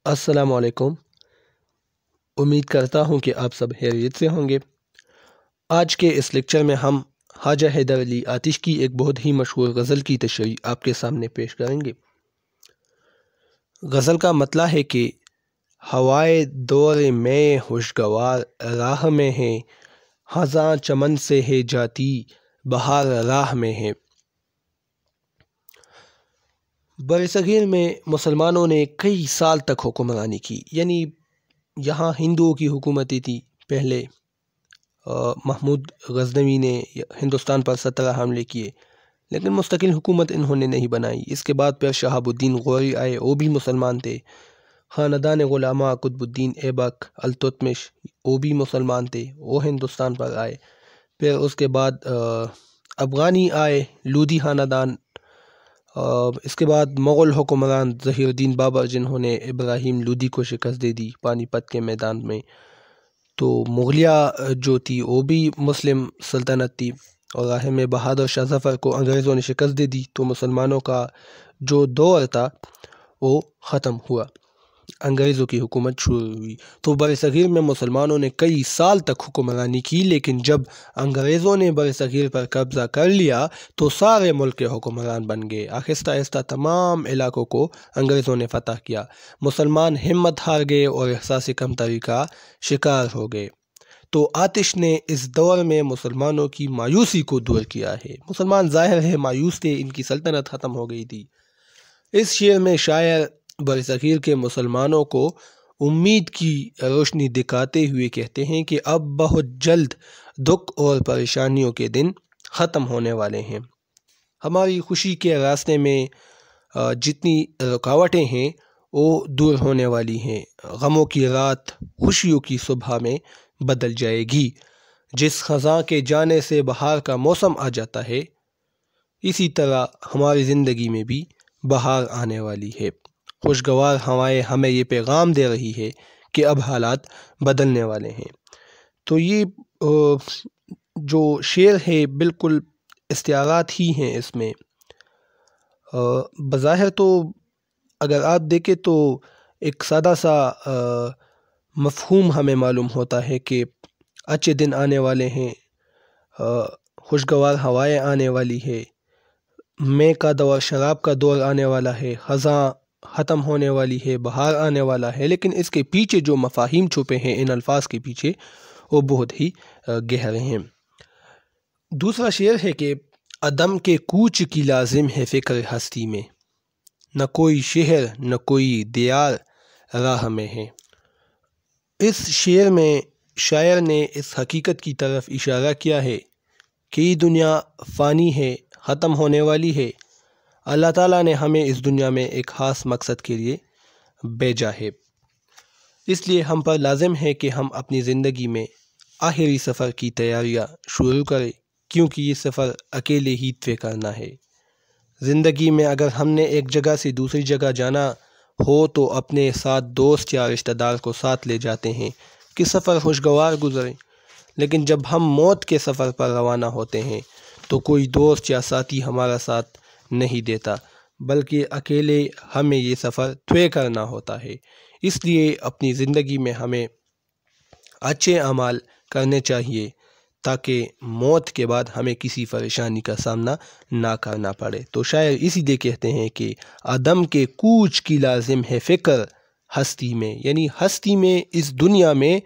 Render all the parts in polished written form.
السلام علیکم۔ امید کرتا ہوں کہ آپ سب خیریت سے ہوں گے۔ آج کے اس لیکچر میں ہم خواجہ حیدر علی آتش کی ایک بہت ہی مشہور غزل کی تشریح آپ کے سامنے پیش کریں گے۔ غزل کا مطلع ہے کہ ہوائے دور میں خوشگوار راہ میں ہے، خزاں چمن سے ہے جاتی بہار راہ میں ہے۔ برصغیر میں مسلمانوں نے کئی سال تک حکمرانی کی، یعنی یہاں ہندوؤں کی حکومتیں تھی پہلے۔ محمود غزنوی نے ہندوستان پر 17 حملے کیے، لیکن مستقل حکومت انہوں نے نہیں بنائی۔ اس کے بعد پھر شہاب الدین غوری آئے، وہ بھی مسلمان تھے۔ خاندان غلامہ قطب الدین ایبک التتمش وہ بھی مسلمان تھے، وہ ہندوستان پر آئے۔ پھر اس کے بعد افغانی آئے، لودھی خاندان۔ اس کے بعد مغل حکمران ظہیر الدین بابر، جنہوں نے ابراہیم لودھی کو شکست دے دی پانی پت کے میدان میں۔ تو مغلیہ جو تھی وہ بھی مسلم سلطنت تھی، اور راہ میں بہادر شاہ ظفر کو انگریزوں نے شکست دے دی، تو مسلمانوں کا جو دور تھا وہ ختم ہوا، انگریزوں کی حکومت شروع ہوئی۔ تو برصغیر میں مسلمانوں نے کئی سال تک حکمرانی کی، لیکن جب انگریزوں نے برصغیر پر قبضہ کر لیا تو سارے ملک کے حکمران بن گئے۔ آہستہ آہستہ تمام علاقوں کو انگریزوں نے فتح کیا۔ مسلمان ہمت ہار گئے اور احساس کمتری کا شکار ہو گئے۔ تو آتش نے اس دور میں مسلمانوں کی مایوسی کو دور کیا ہے۔ مسلمان ظاہر ہے مایوس تھے، ان کی سلطنت ختم ہو گئی تھی۔ اس شعر میں شاعر برصغیر کے مسلمانوں کو امید کی روشنی دکھاتے ہوئے کہتے ہیں کہ اب بہت جلد دکھ اور پریشانیوں کے دن ختم ہونے والے ہیں۔ ہماری خوشی کے راستے میں جتنی رکاوٹیں ہیں وہ دور ہونے والی ہیں۔ غموں کی رات خوشیوں کی صبح میں بدل جائے گی۔ جس خزاں کے جانے سے بہار کا موسم آ جاتا ہے، اسی طرح ہماری زندگی میں بھی بہار آنے والی ہے۔ خوشگوار ہوائیں ہمیں یہ پیغام دے رہی ہے کہ اب حالات بدلنے والے ہیں۔ تو یہ جو شعر ہے بالکل استعارات ہی ہیں اس میں۔ بظاہر تو اگر آپ دیکھیں تو ایک سادہ سا مفہوم ہمیں معلوم ہوتا ہے کہ اچھے دن آنے والے ہیں، خوشگوار ہوائیں آنے والی ہے، مے کا دور، شراب کا دور آنے والا ہے، خزاں ختم ہونے والی ہے، بہار آنے والا ہے۔ لیکن اس کے پیچھے جو مفاہیم چھپے ہیں ان الفاظ کے پیچھے، وہ بہت ہی گہرے ہیں۔ دوسرا شعر ہے کہ عدم کے کوچ کی لازم ہے فکر ہستی میں، نہ کوئی شہر نہ کوئی دیار راہ میں ہے۔ اس شعر میں شاعر نے اس حقیقت کی طرف اشارہ کیا ہے کہ یہ دنیا فانی ہے، ختم ہونے والی ہے۔ اللہ تعالیٰ نے ہمیں اس دنیا میں ایک خاص مقصد کے لیے بھیجا ہے، اس لیے ہم پر لازم ہے کہ ہم اپنی زندگی میں آخری سفر کی تیاریاں شروع کریں، کیونکہ یہ سفر اکیلے ہی طے کرنا ہے۔ زندگی میں اگر ہم نے ایک جگہ سے دوسری جگہ جانا ہو تو اپنے ساتھ دوست یا رشتہ دار کو ساتھ لے جاتے ہیں کہ سفر خوشگوار گزرے، لیکن جب ہم موت کے سفر پر روانہ ہوتے ہیں تو کوئی دوست یا ساتھی ہمارا ساتھ نہیں دیتا، بلکہ اکیلے ہمیں یہ سفر طے کرنا ہوتا ہے۔ اس لیے اپنی زندگی میں ہمیں اچھے اعمال کرنے چاہیے تاکہ موت کے بعد ہمیں کسی پریشانی کا سامنا نہ کرنا پڑے۔ تو شاعر اسی لیے کہتے ہیں کہ عدم کے کوچ کی لازم ہے فکر ہستی میں، یعنی ہستی میں، اس دنیا میں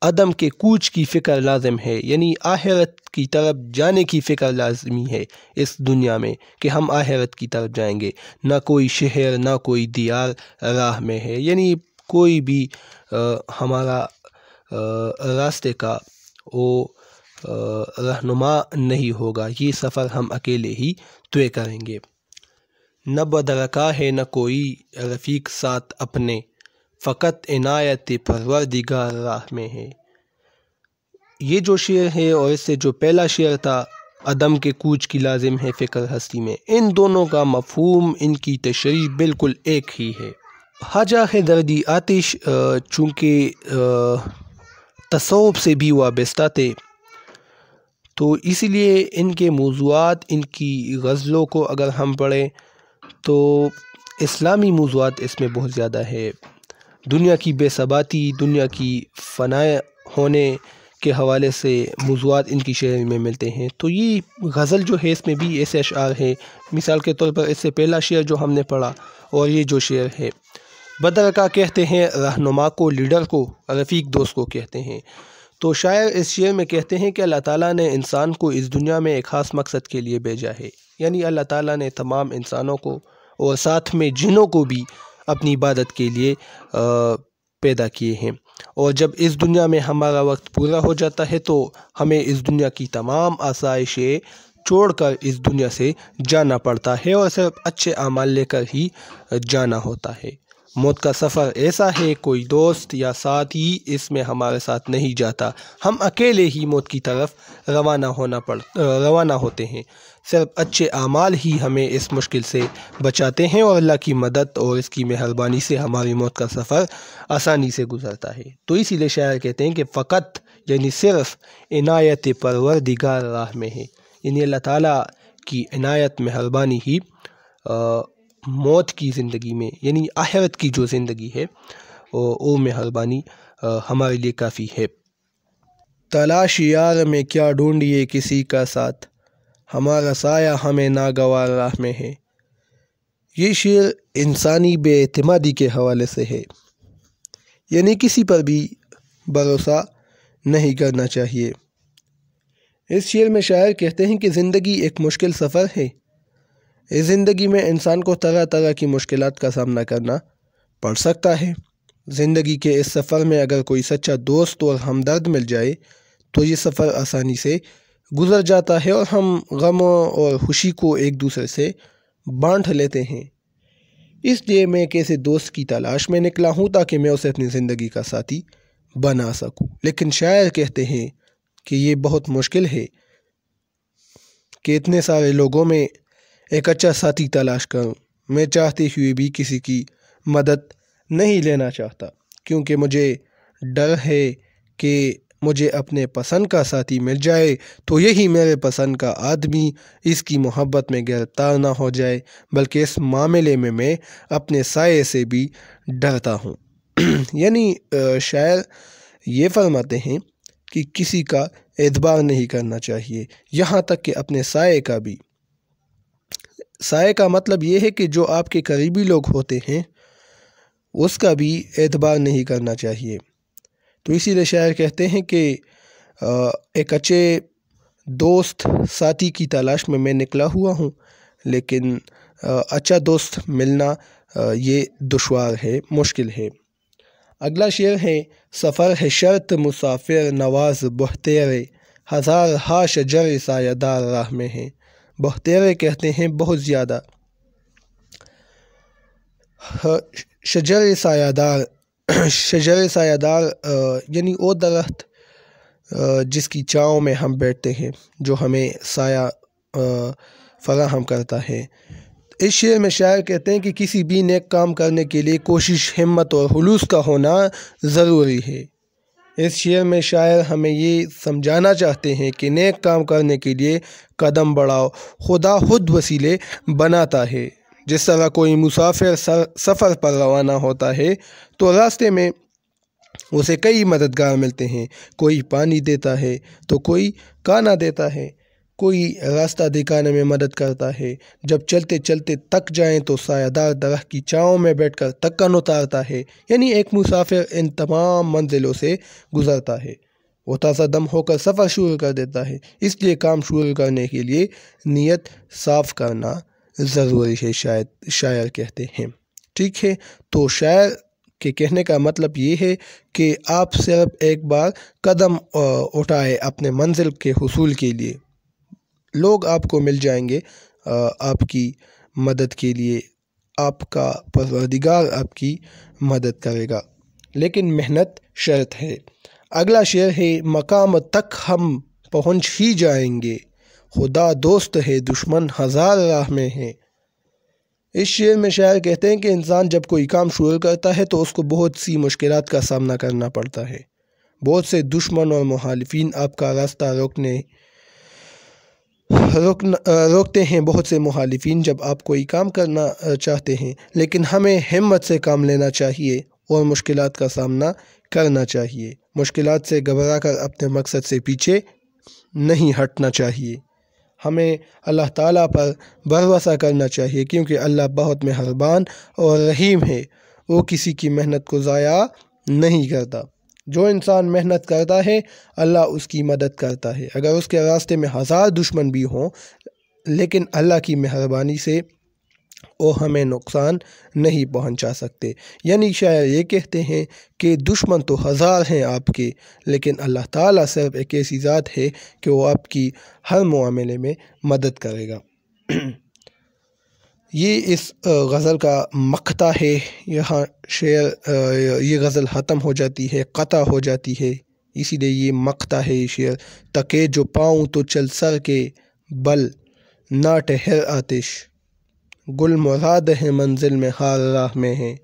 عدم کے کوچ کی فکر لازم ہے، یعنی آخرت کی طرف جانے کی فکر لازمی ہے اس دنیا میں کہ ہم آخرت کی طرف جائیں گے۔ نہ کوئی شہر نہ کوئی دیار راہ میں ہے، یعنی کوئی بھی ہمارا راستے کا وہ رہنما نہیں ہوگا، یہ سفر ہم اکیلے ہی طے کریں گے۔ نہ بدرکا ہے نہ کوئی رفیق ساتھ اپنے، فقط عنایت پروردگار راہ میں ہے۔ یہ جو شعر ہے اور اس سے جو پہلا شعر تھا عدم کے کوچ کی لازم ہے فکر ہستی میں، ان دونوں کا مفہوم، ان کی تشریح بالکل ایک ہی ہے۔ خواجہ حیدر علی آتش چونکہ تصوف سے بھی وابستہ تھے، تو اسی لیے ان کے موضوعات، ان کی غزلوں کو اگر ہم پڑھیں تو اسلامی موضوعات اس میں بہت زیادہ ہے۔ دنیا کی بے ثباتی، دنیا کی فنا ہونے کے حوالے سے موضوعات ان کی شعر میں ملتے ہیں۔ تو یہ غزل جو ہے اس میں بھی ایسے اشعار ہیں، مثال کے طور پر اس سے پہلا شعر جو ہم نے پڑھا اور یہ جو شعر ہے، بدر کا کہتے ہیں رہنما کو، لیڈر کو، رفیق دوست کو کہتے ہیں۔ تو شاعر اس شعر میں کہتے ہیں کہ اللہ تعالیٰ نے انسان کو اس دنیا میں ایک خاص مقصد کے لیے بھیجا ہے، یعنی اللہ تعالیٰ نے تمام انسانوں کو اور ساتھ میں جنوں کو بھی اپنی عبادت کے لیے پیدا کیے ہیں، اور جب اس دنیا میں ہمارا وقت پورا ہو جاتا ہے تو ہمیں اس دنیا کی تمام آسائشیں چھوڑ کر اس دنیا سے جانا پڑتا ہے، اور صرف اچھے اعمال لے کر ہی جانا ہوتا ہے۔ موت کا سفر ایسا ہے، کوئی دوست یا ساتھی اس میں ہمارے ساتھ نہیں جاتا، ہم اکیلے ہی موت کی طرف روانہ ہوتے ہیں۔ صرف اچھے اعمال ہی ہمیں اس مشکل سے بچاتے ہیں، اور اللہ کی مدد اور اس کی مہربانی سے ہماری موت کا سفر آسانی سے گزرتا ہے۔ تو اسی لیے شاعر کہتے ہیں کہ فقط یعنی صرف عنایت پروردگار راہ میں ہے، یعنی اللہ تعالیٰ کی عنایت مہربانی ہی موت کی زندگی میں، یعنی آخرت کی جو زندگی ہے وہ مہربانی ہمارے لیے کافی ہے۔ تلاش یار میں کیا ڈھونڈیے کسی کا ساتھ، ہمارا سایہ ہمیں ناگوار راہ میں ہے۔ یہ شعر انسانی بے اعتمادی کے حوالے سے ہے، یعنی کسی پر بھی بھروسہ نہیں کرنا چاہیے۔ اس شعر میں شاعر کہتے ہیں کہ زندگی ایک مشکل سفر ہے، اس زندگی میں انسان کو طرح طرح کی مشکلات کا سامنا کرنا پڑ سکتا ہے۔ زندگی کے اس سفر میں اگر کوئی سچا دوست اور ہمدرد مل جائے تو یہ سفر آسانی سے گزر جاتا ہے، اور ہم غموں اور خوشی کو ایک دوسرے سے بانٹ لیتے ہیں۔ اس لیے میں ایک ایسے دوست کی تلاش میں نکلا ہوں تاکہ میں اسے اپنی زندگی کا ساتھی بنا سکوں۔ لیکن شاعر کہتے ہیں کہ یہ بہت مشکل ہے کہ اتنے سارے لوگوں میں ایک اچھا ساتھی تلاش کروں۔ میں چاہتے ہوئے بھی کسی کی مدد نہیں لینا چاہتا، کیونکہ مجھے ڈر ہے کہ مجھے اپنے پسند کا ساتھی مل جائے تو یہی میرے پسند کا آدمی اس کی محبت میں گرفتار نہ ہو جائے، بلکہ اس معاملے میں میں اپنے سائے سے بھی ڈرتا ہوں۔ یعنی شاعر یہ فرماتے ہیں کہ کسی کا اعتبار نہیں کرنا چاہیے، یہاں تک کہ اپنے سائے کا بھی۔ سائے کا مطلب یہ ہے کہ جو آپ کے قریبی لوگ ہوتے ہیں اس کا بھی اعتبار نہیں کرنا چاہیے۔ تو اسی لیے شاعر کہتے ہیں کہ ایک اچھے دوست ساتھی کی تلاش میں نکلا ہوا ہوں، لیکن اچھا دوست ملنا یہ دشوار ہے، مشکل ہے۔ اگلا شعر ہے سفر ہے شرط مسافر نواز بہتیرے، ہزار ہا شجر سایہ دار راہ میں ہیں۔ بہتیرے کہتے ہیں بہت زیادہ، شجر سایہ دار، شجر سایہ دار یعنی وہ درخت جس کی چھاؤں میں ہم بیٹھتے ہیں، جو ہمیں سایہ فراہم کرتا ہے۔ اس شعر میں شاعر کہتے ہیں کہ کسی بھی نیک کام کرنے کے لیے کوشش، ہمت اور خلوص کا ہونا ضروری ہے۔ اس شعر میں شاعر ہمیں یہ سمجھانا چاہتے ہیں کہ نیک کام کرنے کے لیے قدم بڑھاؤ، خدا خود وسیلے بناتا ہے۔ جس طرح کوئی مسافر سفر پر روانہ ہوتا ہے تو راستے میں اسے کئی مددگار ملتے ہیں، کوئی پانی دیتا ہے تو کوئی کھانا دیتا ہے، کوئی راستہ دکھانے میں مدد کرتا ہے، جب چلتے چلتے تک جائیں تو سایہ دار درخت کی چھاؤں میں بیٹھ کر تکن اتارتا ہے۔ یعنی ایک مسافر ان تمام منزلوں سے گزرتا ہے، وہ تازہ دم ہو کر سفر شروع کر دیتا ہے۔ اس لیے کام شروع کرنے کے لیے نیت صاف کرنا ضروری ہے، شاعر کہتے ہیں۔ ٹھیک ہے، تو شاعر کے کہنے کا مطلب یہ ہے کہ آپ صرف ایک بار قدم اٹھائے اپنے منزل کے حصول کے لیے، لوگ آپ کو مل جائیں گے آپ کی مدد کے لیے، آپ کا پروردگار آپ کی مدد کرے گا، لیکن محنت شرط ہے۔ اگلا شعر ہے مقام تک ہم پہنچ ہی جائیں گے، خدا دوست ہے دشمن ہزار راہ میں ہے۔ اس شعر میں شاعر کہتے ہیں کہ انسان جب کوئی کام شروع کرتا ہے تو اس کو بہت سی مشکلات کا سامنا کرنا پڑتا ہے، بہت سے دشمن اور مخالفین آپ کا راستہ روکتے ہیں، بہت سے مخالفین جب آپ کوئی کام کرنا چاہتے ہیں، لیکن ہمیں ہمت سے کام لینا چاہیے اور مشکلات کا سامنا کرنا چاہیے۔ مشکلات سے گھبرا کر اپنے مقصد سے پیچھے نہیں ہٹنا چاہیے۔ ہمیں اللہ تعالیٰ پر بھروسہ کرنا چاہیے، کیونکہ اللہ بہت مہربان اور رحیم ہے، وہ کسی کی محنت کو ضائع نہیں کرتا۔ جو انسان محنت کرتا ہے اللہ اس کی مدد کرتا ہے، اگر اس کے راستے میں 1000 دشمن بھی ہوں لیکن اللہ کی مہربانی سے وہ ہمیں نقصان نہیں پہنچا سکتے۔ یعنی شاعر یہ کہتے ہیں کہ دشمن تو 1000 ہیں آپ کے، لیکن اللہ تعالیٰ صرف ایک ایسی ذات ہے کہ وہ آپ کی ہر معاملے میں مدد کرے گا۔ یہ اس غزل کا مقطع ہے۔ یہاں یہ غزل ختم ہو جاتی ہے، قطع ہو جاتی ہے، اسی لیے یہ مقطع ہے۔ یہ شعر: تکے جو پاؤں تو چل سر کے بل، نہ ٹھہر آتش، گل مراد ہے منزل میں ہار راہ میں ہے۔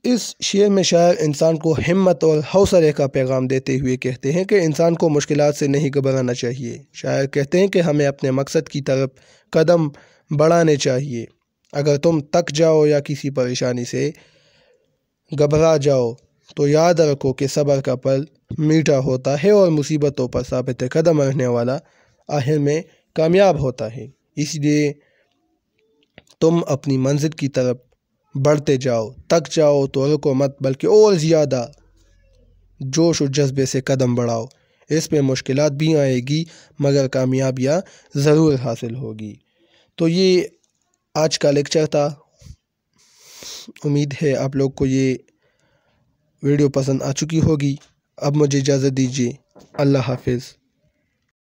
اس شعر میں شاعر انسان کو ہمت اور حوصلے کا پیغام دیتے ہوئے کہتے ہیں کہ انسان کو مشکلات سے نہیں گھبرانا چاہیے۔ شاعر کہتے ہیں کہ ہمیں اپنے مقصد کی طرف قدم بڑھانے چاہیے۔ اگر تم تک جاؤ یا کسی پریشانی سے گھبرا جاؤ تو یاد رکھو کہ صبر کا پھل میٹھا ہوتا ہے اور مصیبتوں پر ثابت قدم رہنے والا آخر میں کامیاب ہوتا ہے۔ اس لیے تم اپنی منزل کی طرف بڑھتے جاؤ، تک جاؤ تو رکو مت، بلکہ اور زیادہ جوش و جذبے سے قدم بڑھاؤ۔ اس میں مشکلات بھی آئے گی مگر کامیابیاں ضرور حاصل ہوگی۔ تو یہ آج کا لیکچر تھا۔ امید ہے آپ لوگ کو یہ ویڈیو پسند آ چکی ہوگی۔ اب مجھے اجازت دیجیے۔ اللہ حافظ۔